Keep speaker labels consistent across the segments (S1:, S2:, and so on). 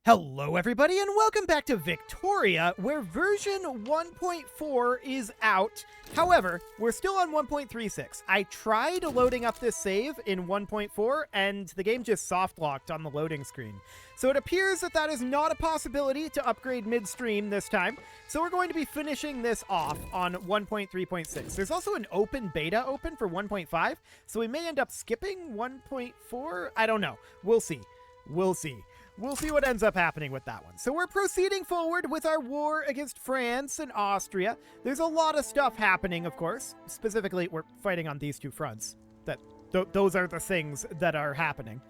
S1: Hello everybody and welcome back to Victoria, where version 1.4 is out. However, we're still on 1.36. I tried loading up this save in 1.4 and the game just soft locked on the loading screen. So it appears that that is not a possibility to upgrade midstream this time. So we're going to be finishing this off on 1.3.6. There's also an open beta open for 1.5, so we may end up skipping 1.4. I don't know. We'll see. We'll see what ends up happening with that one. So we're proceeding forward with our war against France and Austria. There's a lot of stuff happening, of course. Specifically, we're fighting on these two fronts. Those are the things that are happening.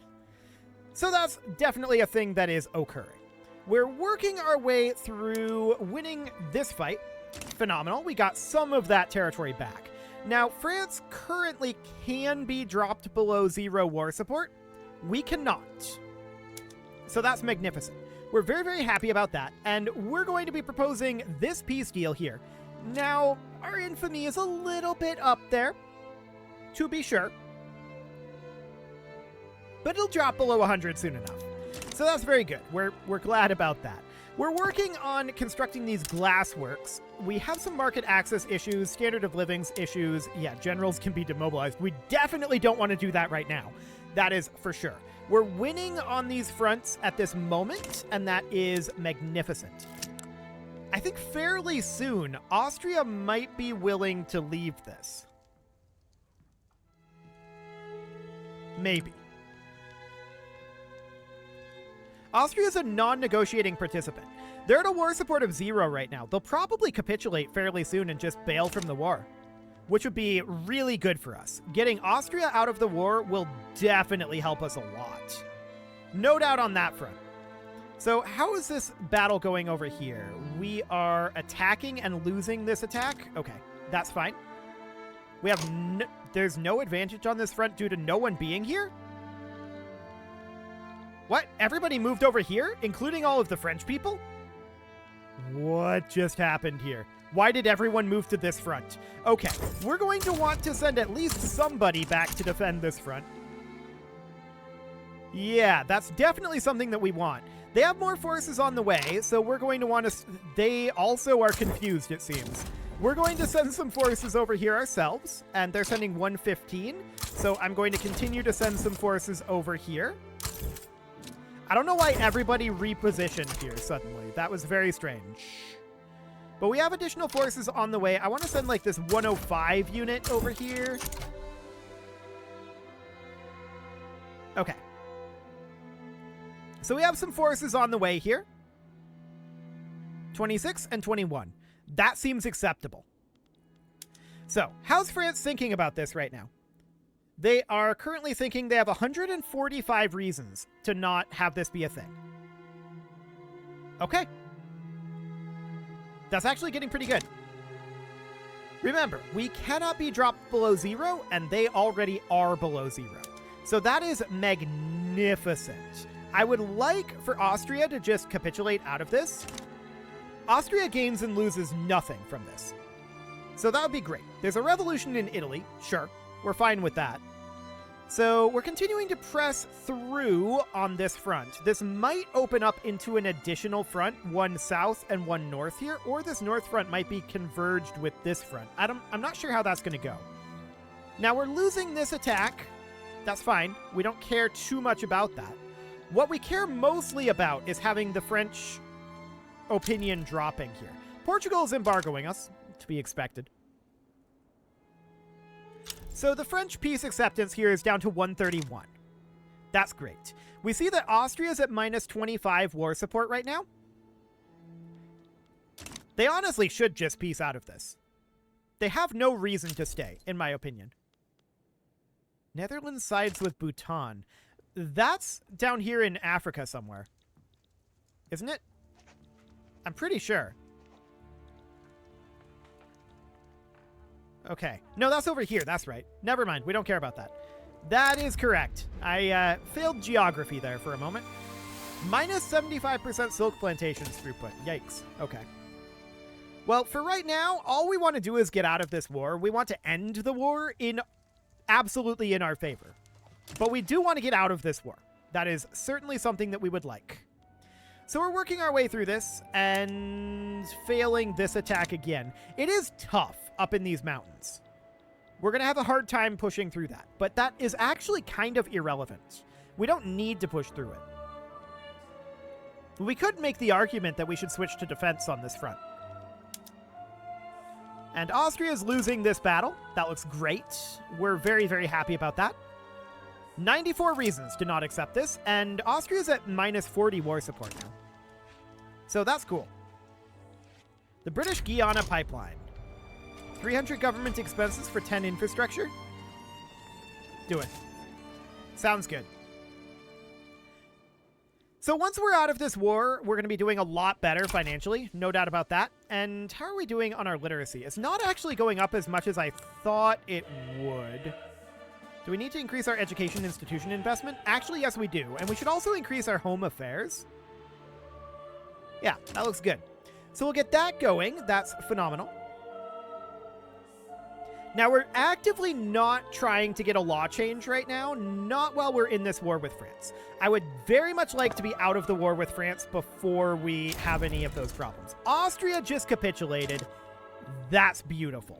S1: So that's definitely a thing that is occurring. We're working our way through winning this fight. Phenomenal. We got some of that territory back. Now, France currently can be dropped below 0 war support. We cannot. So that's magnificent. We're very, very happy about that, and we're going to be proposing this peace deal here. Now, our infamy is a little bit up there, to be sure, but it'll drop below 100 soon enough. So that's very good. We're glad about that. We're working on constructing these glass works. We have some market access issues, standard of livings issues. Yeah, generals can be demobilized. We definitely don't want to do that right now. That is for sure. We're winning on these fronts at this moment, and that is magnificent. I think fairly soon, Austria might be willing to leave this. Maybe. Austria is a non-negotiating participant. They're at a war support of 0 right now. They'll probably capitulate fairly soon and just bail from the war, which would be really good for us. Getting Austria out of the war will definitely help us a lot. No doubt on that front. So how is this battle going over here? We are attacking and losing this attack. Okay, that's fine. We have there's no advantage on this front due to no one being here? What? Everybody moved over here, including all of the French people? What just happened here? Why did everyone move to this front? Okay, we're going to want to send at least somebody back to defend this front. Yeah, that's definitely something that we want. They have more forces on the way, so we're going to want to... They also are confused, it seems. We're going to send some forces over here ourselves, and they're sending 115, so I'm going to continue to send some forces over here. I don't know why everybody repositioned here suddenly. That was very strange. But we have additional forces on the way. I want to send like this 105 unit over here. Okay. So we have some forces on the way here. 26 and 21. That seems acceptable. So, how's France thinking about this right now? They are currently thinking they have 145 reasons to not have this be a thing. Okay. That's actually getting pretty good. Remember, we cannot be dropped below 0, and they already are below 0. So that is magnificent. I would like for Austria to just capitulate out of this. Austria gains and loses nothing from this. So that would be great. There's a revolution in Italy. Sure, we're fine with that. So we're continuing to press through on this front. This might open up into an additional front, one south and one north here, or this north front might be converged with this front. I'm not sure how that's going to go. Now we're losing this attack. That's fine. We don't care too much about that. What we care mostly about is having the French opinion dropping here. Portugal is embargoing us, to be expected. So the French peace acceptance here is down to 131. That's great. We see that Austria is at minus 25 war support right now. They honestly should just peace out of this. They have no reason to stay, in my opinion. Netherlands sides with Bhutan. That's down here in Africa somewhere. Isn't it? I'm pretty sure. Okay. No, that's over here. That's right. Never mind. We don't care about that. That is correct. I failed geography there for a moment. Minus 75% silk plantations throughput. Yikes. Okay. Well, for right now, all we want to do is get out of this war. We want to end the war absolutely in our favor. But we do want to get out of this war. That is certainly something that we would like. So we're working our way through this and failing this attack again. It is tough up in these mountains. We're going to have a hard time pushing through that, but that is actually kind of irrelevant. We don't need to push through it. We could make the argument that we should switch to defense on this front. And Austria is losing this battle. That looks great. We're very, very happy about that. 94 reasons to not accept this, and Austria's at minus 40 war support now. So that's cool. The British Guiana pipeline. 300 government expenses for 10 infrastructure? Do it. Sounds good. So once we're out of this war, we're going to be doing a lot better financially, no doubt about that. And how are we doing on our literacy? It's not actually going up as much as I thought it would. Do we need to increase our education institution investment? Actually, yes, we do. And we should also increase our home affairs. Yeah, that looks good. So we'll get that going. That's phenomenal. Now, we're actively not trying to get a law change right now, not while we're in this war with France. I would very much like to be out of the war with France before we have any of those problems. Austria just capitulated. That's beautiful.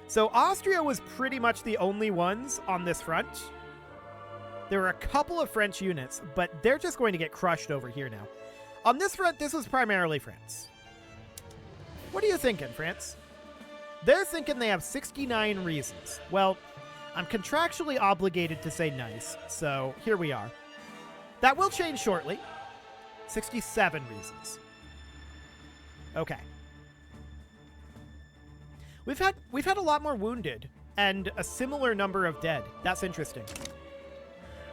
S1: So Austria was pretty much the only ones on this front. There were a couple of French units, but they're just going to get crushed over here now. On this front, this was primarily France. What are you thinking, France? They're thinking they have 69 reasons. Well, I'm contractually obligated to say nice, so here we are. That will change shortly. 67 reasons. Okay. We've had a lot more wounded and a similar number of dead. That's interesting.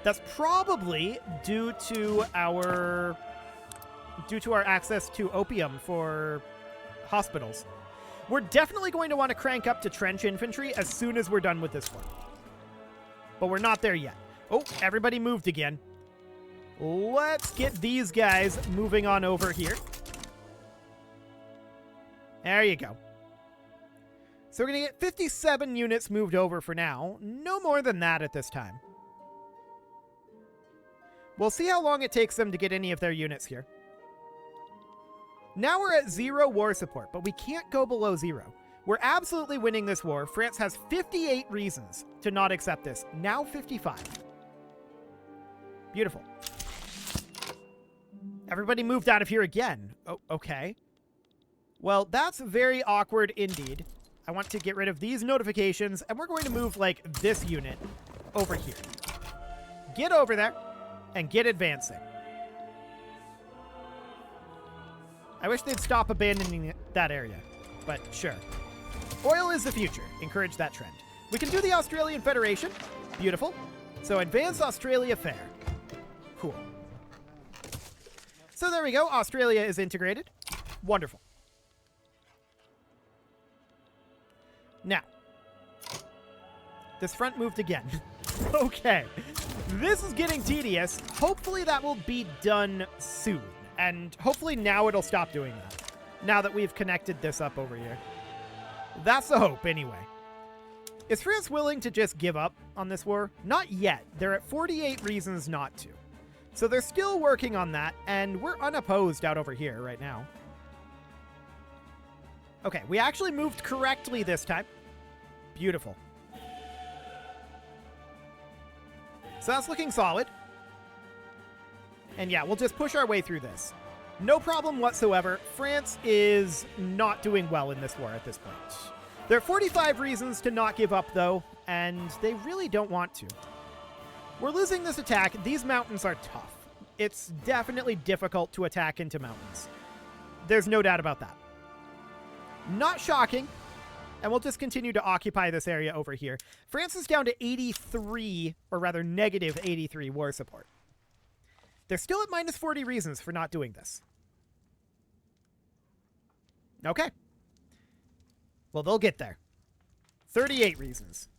S1: That's probably due to our access to opium for hospitals. We're definitely going to want to crank up to trench infantry as soon as we're done with this one. But we're not there yet. Oh, everybody moved again. Let's get these guys moving on over here. There you go. So we're going to get 57 units moved over for now. No more than that at this time. We'll see how long it takes them to get any of their units here. Now we're at 0 war support, but we can't go below 0. We're absolutely winning this war. France has 58 reasons to not accept this. Now 55. Beautiful. Everybody moved out of here again. Oh, okay. Well, that's very awkward indeed. I want to get rid of these notifications, and we're going to move, like, this unit over here. Get over there and get advancing. I wish they'd stop abandoning that area, but sure. Oil is the future. Encourage that trend. We can do the Australian Federation. Beautiful. So advance Australia fair. Cool. So there we go. Australia is integrated. Wonderful. Now, this front moved again. Okay. This is getting tedious. Hopefully that will be done soon. And hopefully now it'll stop doing that. Now that we've connected this up over here. That's the hope, anyway. Is France willing to just give up on this war? Not yet. They're at 48 reasons not to. So they're still working on that, and we're unopposed out over here right now. Okay, we actually moved correctly this time. Beautiful. So that's looking solid. And yeah, we'll just push our way through this. No problem whatsoever. France is not doing well in this war at this point. There are 45 reasons to not give up, though, and they really don't want to. We're losing this attack. These mountains are tough. It's definitely difficult to attack into mountains. There's no doubt about that. Not shocking. And we'll just continue to occupy this area over here. France is down to 83, or rather negative 83 war support. They're still at minus 40 reasons for not doing this. Okay. Well, they'll get there. 38 reasons.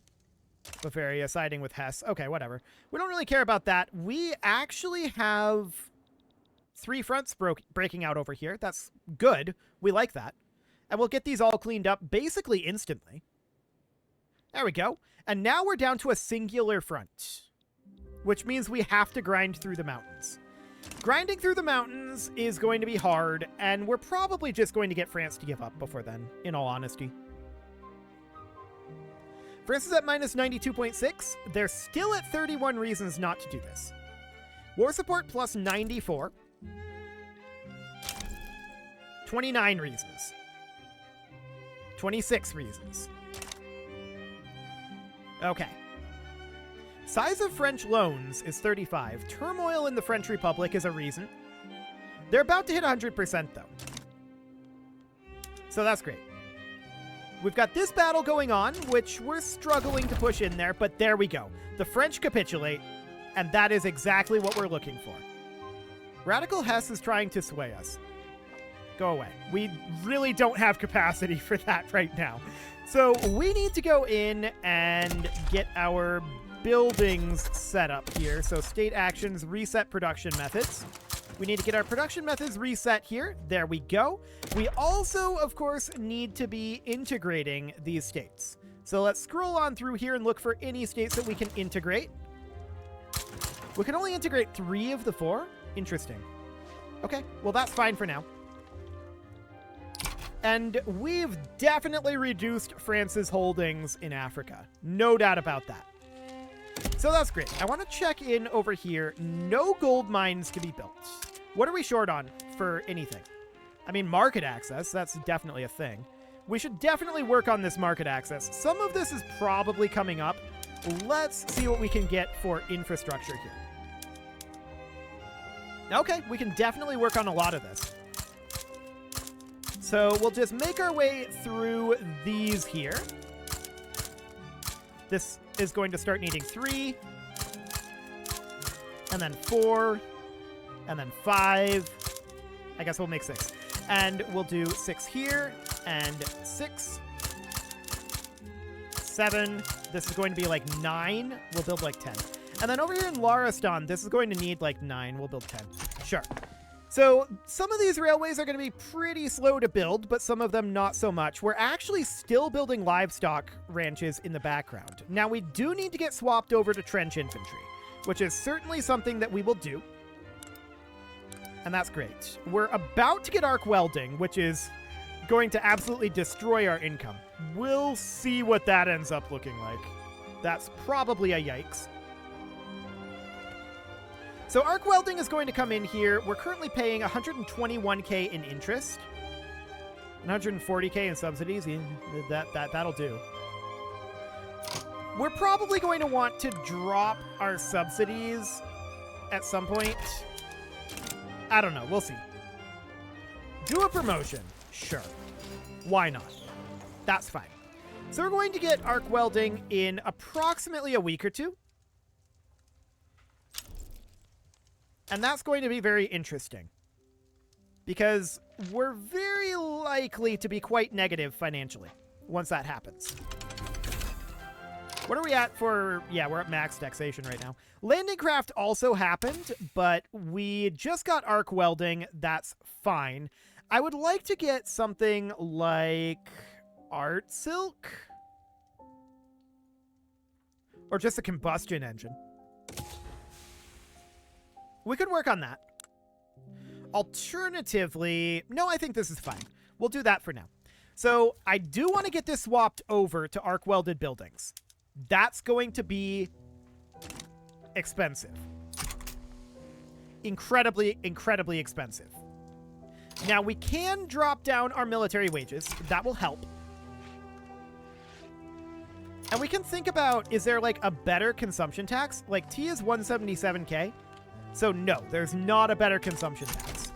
S1: Bavaria siding with Hesse. Okay, whatever. We don't really care about that. We actually have 3 fronts breaking out over here. That's good. We like that. And we'll get these all cleaned up basically instantly. There we go. And now we're down to a singular front, which means we have to grind through the mountains. Grinding through the mountains is going to be hard, and we're probably just going to get France to give up before then, in all honesty. France is at minus 92.6. They're still at 31 reasons not to do this. War support plus 94. 29 reasons. 26 reasons. Okay. Size of French loans is 35. Turmoil in the French Republic is a reason. They're about to hit 100% though. So that's great. We've got this battle going on, which we're struggling to push in there, but there we go. The French capitulate, and that is exactly what we're looking for. Radical Hess is trying to sway us. Go away. We really don't have capacity for that right now. So we need to go in and get our buildings set up here. So state actions, reset production methods. We need to get our production methods reset here. There we go. We also, of course, need to be integrating these states. So let's scroll on through here and look for any states that we can integrate. We can only integrate 3 of the 4. Interesting. Okay, well, that's fine for now. And we've definitely reduced France's holdings in Africa. No doubt about that. So that's great. I want to check in over here. No gold mines to be built. What are we short on for anything? I mean, market access, that's definitely a thing. We should definitely work on this market access. Some of this is probably coming up. Let's see what we can get for infrastructure here. Okay, we can definitely work on a lot of this. So we'll just make our way through these here. This is going to start needing 3, and then 4, and then 5. I guess we'll make 6. And we'll do 6 here, and 6, 7. This is going to be like 9. We'll build like 10. And then over here in Laristan, this is going to need like 9. We'll build 10. Sure. So some of these railways are going to be pretty slow to build, but some of them not so much. We're actually still building livestock ranches in the background. Now, we do need to get swapped over to trench infantry, which is certainly something that we will do. And that's great. We're about to get arc welding, which is going to absolutely destroy our income. We'll see what that ends up looking like. That's probably a yikes. So arc welding is going to come in here. We're currently paying 121k in interest, 140k in subsidies. That'll do. We're probably going to want to drop our subsidies at some point. I don't know. We'll see. Do a promotion. Sure. Why not? That's fine. So we're going to get arc welding in approximately a week or 2. And that's going to be very interesting, because we're very likely to be quite negative financially once that happens. What are we at for... Yeah, we're at max taxation right now. Landing craft also happened, but we just got arc welding. That's fine. I would like to get something like art silk, or just a combustion engine. We could work on that. Alternatively, no, I think this is fine. We'll do that for now. So I do want to get this swapped over to arc welded buildings. That's going to be expensive. Incredibly, incredibly expensive. Now, we can drop down our military wages. That will help. And we can think about, is there like a better consumption tax? Like T is 177k. So no, there's not a better consumption tax.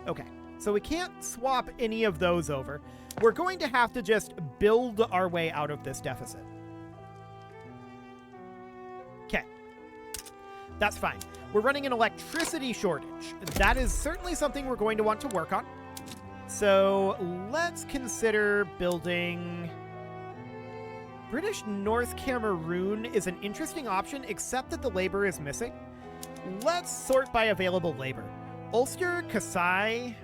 S1: Okay, so we can't swap any of those over. We're going to have to just build our way out of this deficit. Okay, that's fine. We're running an electricity shortage. That is certainly something we're going to want to work on. So let's consider building... British North Cameroon is an interesting option, except that the labor is missing. Let's sort by available labor. Ulster, Kasai.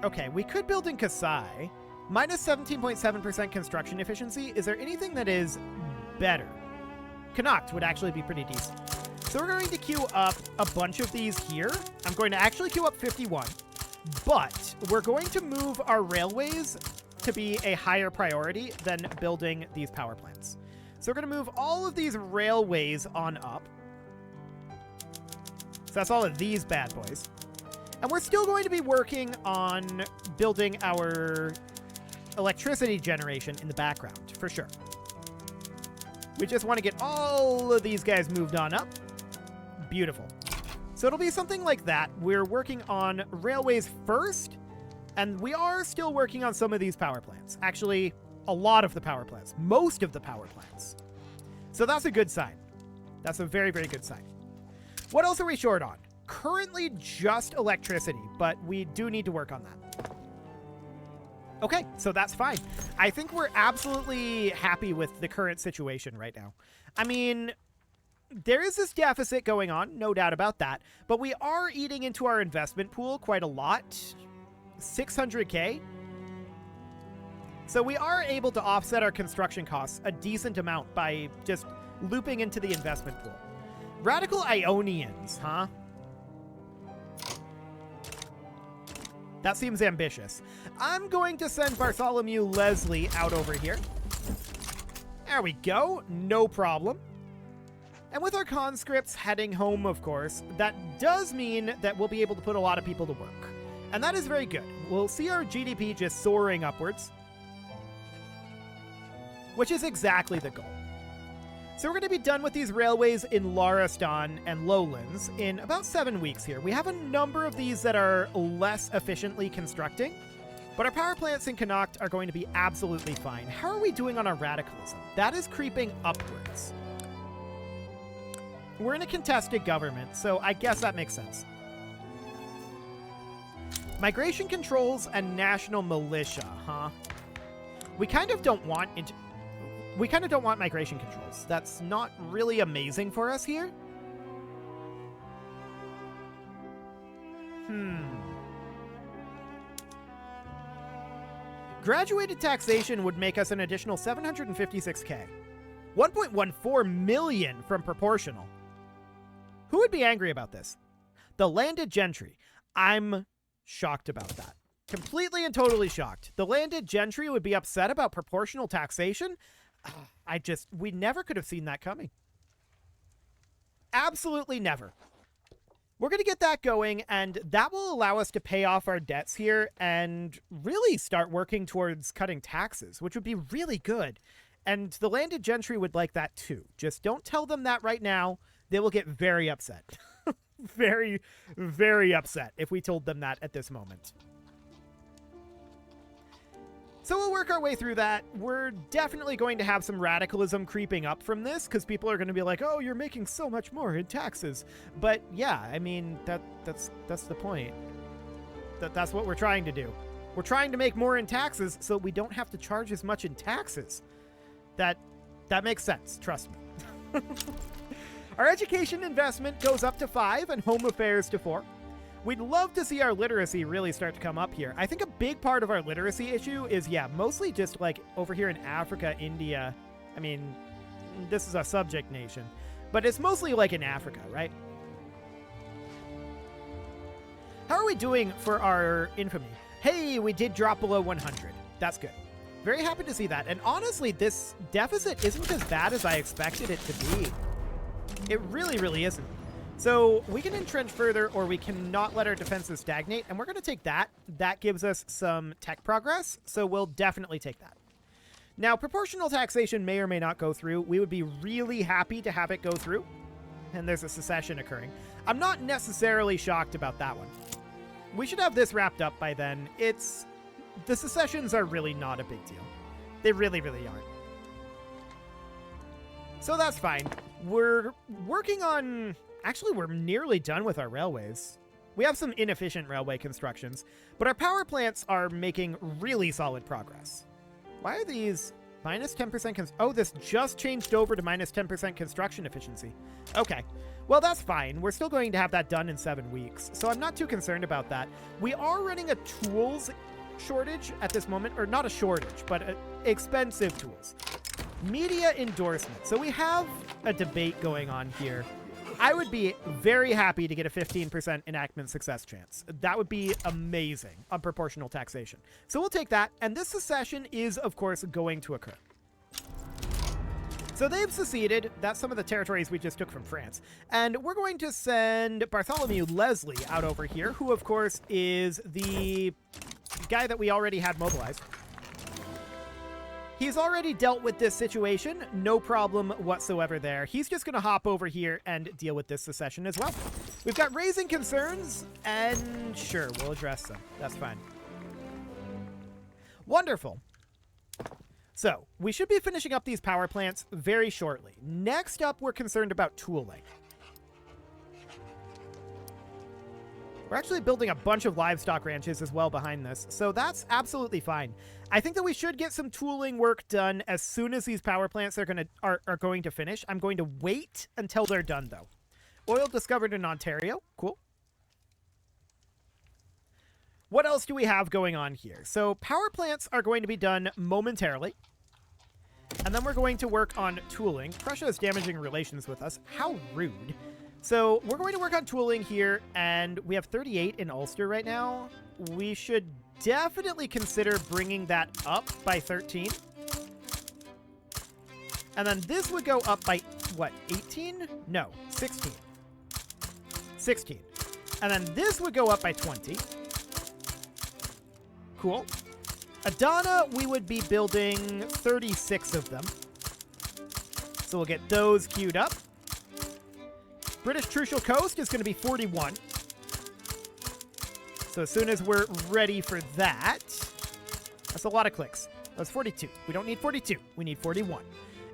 S1: Okay, we could build in Kasai. Minus 17.7% construction efficiency. Is there anything that is better? Connacht would actually be pretty decent. So we're going to queue up a bunch of these here. I'm going to actually queue up 51, but we're going to move our railways to be a higher priority than building these power plants. So we're going to move all of these railways on up. So that's all of these bad boys. And we're still going to be working on building our electricity generation in the background, for sure. We just want to get all of these guys moved on up. Beautiful. So it'll be something like that. We're working on railways first, and we are still working on some of these power plants. Actually, a lot of the power plants. Most of the power plants. So that's a good sign. That's a very, very good sign. What else are we short on? Currently just electricity, but we do need to work on that. Okay, so that's fine. I think we're absolutely happy with the current situation right now. I mean, there is this deficit going on, no doubt about that, but we are eating into our investment pool quite a lot. 600K. So we are able to offset our construction costs a decent amount by just looping into the investment pool. Radical Ionians, huh? That seems ambitious. I'm going to send Bartholomew Leslie out over here. There we go. No problem. And with our conscripts heading home, of course, that does mean that we'll be able to put a lot of people to work. And that is very good. We'll see our GDP just soaring upwards, which is exactly the goal. So we're going to be done with these railways in Lariston and Lowlands in about 7 weeks here. We have a number of these that are less efficiently constructing, but our power plants in Connacht are going to be absolutely fine. How are we doing on our radicalism? That is creeping upwards. We're in a contested government, so I guess that makes sense. Migration controls and national militia, huh? We kind of don't want migration controls. That's not really amazing for us here. Graduated taxation would make us an additional 756K. 1.14 million from proportional. Who would be angry about this? The landed gentry. I'm shocked about that. Completely and totally shocked. The landed gentry would be upset about proportional taxation? We never could have seen that coming. Absolutely never. We're going to get that going, and that will allow us to pay off our debts here and really start working towards cutting taxes, which would be really good. And the landed gentry would like that too. Just don't tell them that right now. They will get very upset. Very, very upset if we told them that at this moment. So we'll work our way through that. We're definitely going to have some radicalism creeping up from this because people are going to be like, oh, you're making so much more in taxes. But yeah, I mean, that's the point. That's what we're trying to do. We're trying to make more in taxes so we don't have to charge as much in taxes. That makes sense. Trust me. Our education investment goes up to 5 and home affairs to 4. We'd love to see our literacy really start to come up here. I think a big part of our literacy issue is, yeah, mostly just like over here in Africa, India. I mean, this is a subject nation, but it's mostly like in Africa, right? How are we doing for our infamy? Hey, we did drop below 100. That's good. Very happy to see that. And honestly, this deficit isn't as bad as I expected it to be. It really, really isn't. So we can entrench further, or we cannot let our defenses stagnate, and we're going to take that. That gives us some tech progress, so we'll definitely take that. Now, proportional taxation may or may not go through. We would be really happy to have it go through, and there's a secession occurring. I'm not necessarily shocked about that one. We should have this wrapped up by then. The secessions are really not a big deal. They really, really aren't. So that's fine. We're working on... Actually, we're nearly done with our railways. We have some inefficient railway constructions, but our power plants are making really solid progress. Why are these minus 10%? Oh, this just changed over to minus 10% construction efficiency. Okay, well, that's fine. We're still going to have that done in 7 weeks, so I'm not too concerned about that. We are running a tools shortage at this moment, or not a shortage, but expensive tools. Media endorsement. So we have a debate going on here. I would be very happy to get a 15% enactment success chance. That would be amazing on proportional taxation. So we'll take that, and this secession is, of course, going to occur. So they've seceded. That's some of the territories we just took from France. And we're going to send Bartholomew Leslie out over here, who, of course, is the guy that we already had mobilized. He's already dealt with this situation. No problem whatsoever there. He's just going to hop over here and deal with this secession as well. We've got raising concerns, and sure, we'll address them. That's fine. Wonderful. So, we should be finishing up these power plants very shortly. Next up, we're concerned about tooling. We're actually building a bunch of livestock ranches as well behind this, so that's absolutely fine. I think that we should get some tooling work done as soon as these power plants are going to finish. I'm going to wait until they're done, though. Oil discovered in Ontario. Cool. What else do we have going on here? So power plants are going to be done momentarily. And then we're going to work on tooling. Prussia is damaging relations with us. How rude. So we're going to work on tooling here, and we have 38 in Ulster right now. We should definitely consider bringing that up by 13. And then this would go up by, what, 18? No, 16. 16. And then this would go up by 20. Cool. Adana, we would be building 36 of them. So we'll get those queued up. British Trucial Coast is going to be 41. So as soon as we're ready for that, that's a lot of clicks. That's 42. We don't need 42. We need 41.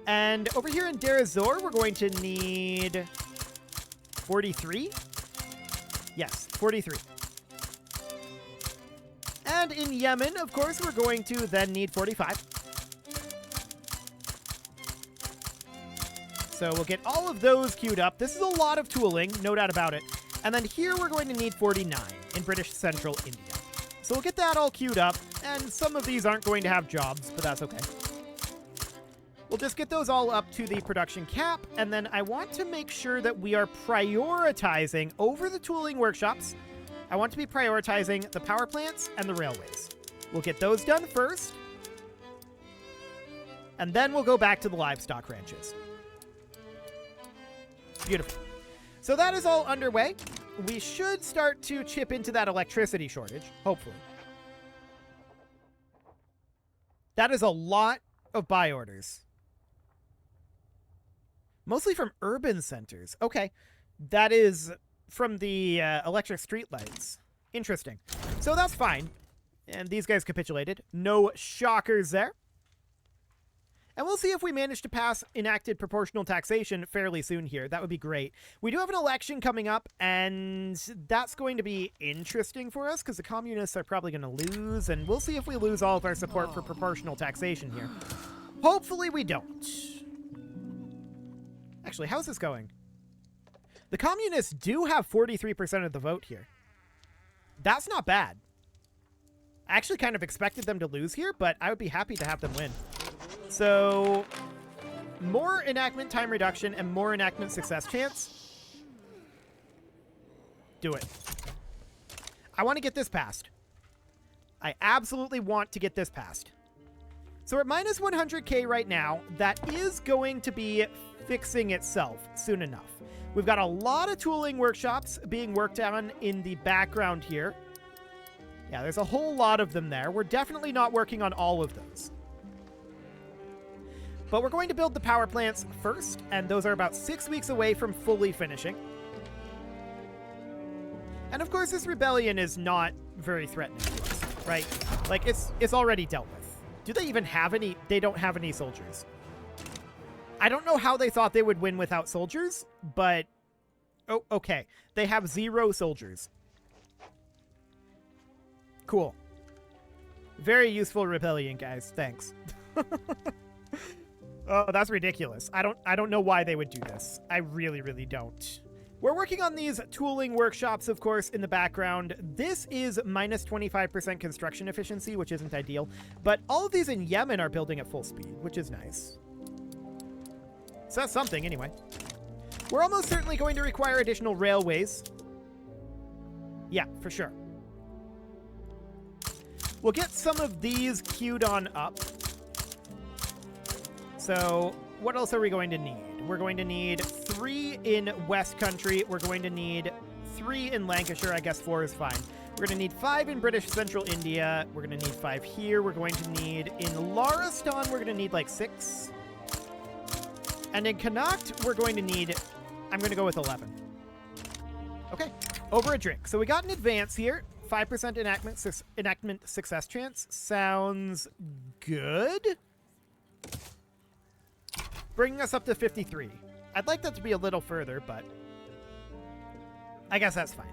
S1: And over here in Deir ez-Zor, we're going to need 43. Yes, 43. And in Yemen, of course, we're going to then need 45. So we'll get all of those queued up. This is a lot of tooling, no doubt about it. And then here we're going to need 49 in British Central India. So we'll get that all queued up, and some of these aren't going to have jobs, but that's okay. We'll just get those all up to the production cap, and then I want to make sure that we are prioritizing over the tooling workshops. I want to be prioritizing the power plants and the railways. We'll get those done first, and then we'll go back to the livestock ranches. Beautiful. So that is all underway. We should start to chip into that electricity shortage, hopefully. That is a lot of buy orders. Mostly from urban centers. Okay. That is from the electric streetlights. Interesting. So that's fine. And these guys capitulated. No shockers there. And we'll see if we manage to pass enacted proportional taxation fairly soon here. That would be great. We do have an election coming up, and that's going to be interesting for us because the communists are probably going to lose, and we'll see if we lose all of our support for proportional taxation here. Hopefully we don't. Actually, how's this going? The communists do have 43% of the vote here. That's not bad. I actually kind of expected them to lose here, but I would be happy to have them win. So, more enactment time reduction and more enactment success chance. Do it. I want to get this passed. I absolutely want to get this passed. So we're at minus 100k right now. That is going to be fixing itself soon enough. We've got a lot of tooling workshops being worked on in the background here. Yeah, there's a whole lot of them there. We're definitely not working on all of those. But we're going to build the power plants first, and those are about 6 weeks away from fully finishing. And of course, this rebellion is not very threatening to us, right? Like, it's already dealt with. Do they even have any? They don't have any soldiers. I don't know how they thought they would win without soldiers, but... Oh, okay. They have 0 soldiers. Cool. Very useful rebellion, guys. Thanks. Oh, that's ridiculous. I don't know why they would do this. I really, really don't. We're working on these tooling workshops, of course, in the background. This is minus 25% construction efficiency, which isn't ideal. But all of these in Yemen are building at full speed, which is nice. So that's something, anyway. We're almost certainly going to require additional railways. Yeah, for sure. We'll get some of these queued on up. So what else are we going to need? We're going to need 3 in West Country. We're going to need 3 in Lancashire. I guess 4 is fine. We're going to need 5 in British Central India. We're going to need 5 here. We're going to need in Laristan, we're going to need like 6. And in Connacht, we're going to need, I'm going to go with 11. Okay, over a drink. So we got an advance here. 5% enactment success chance. Sounds good. Bringing us up to 53. I'd like that to be a little further, but I guess that's fine.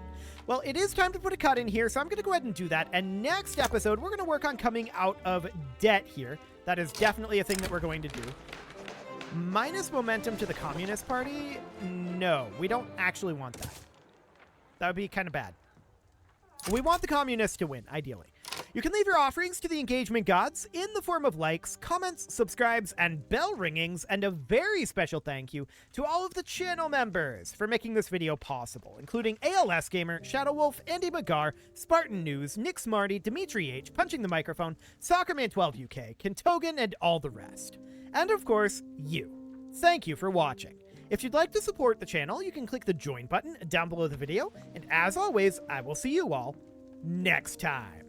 S1: Well, it is time to put a cut in here, so I'm going to go ahead and do that. And next episode, we're going to work on coming out of debt here. That is definitely a thing that we're going to do. Minus momentum to the Communist Party? No, we don't actually want that. That would be kind of bad. We want the communists to win, ideally. You can leave your offerings to the engagement gods in the form of likes, comments, subscribes, and bell ringings, and a very special thank you to all of the channel members for making this video possible, including ALS Gamer, Shadow Wolf, Andy McGar, Spartan News, Nick Smarty, Dimitri H, Punching the Microphone, Soccerman12 UK, Kentogan, and all the rest. And of course, you. Thank you for watching. If you'd like to support the channel, you can click the join button down below the video, and as always, I will see you all next time.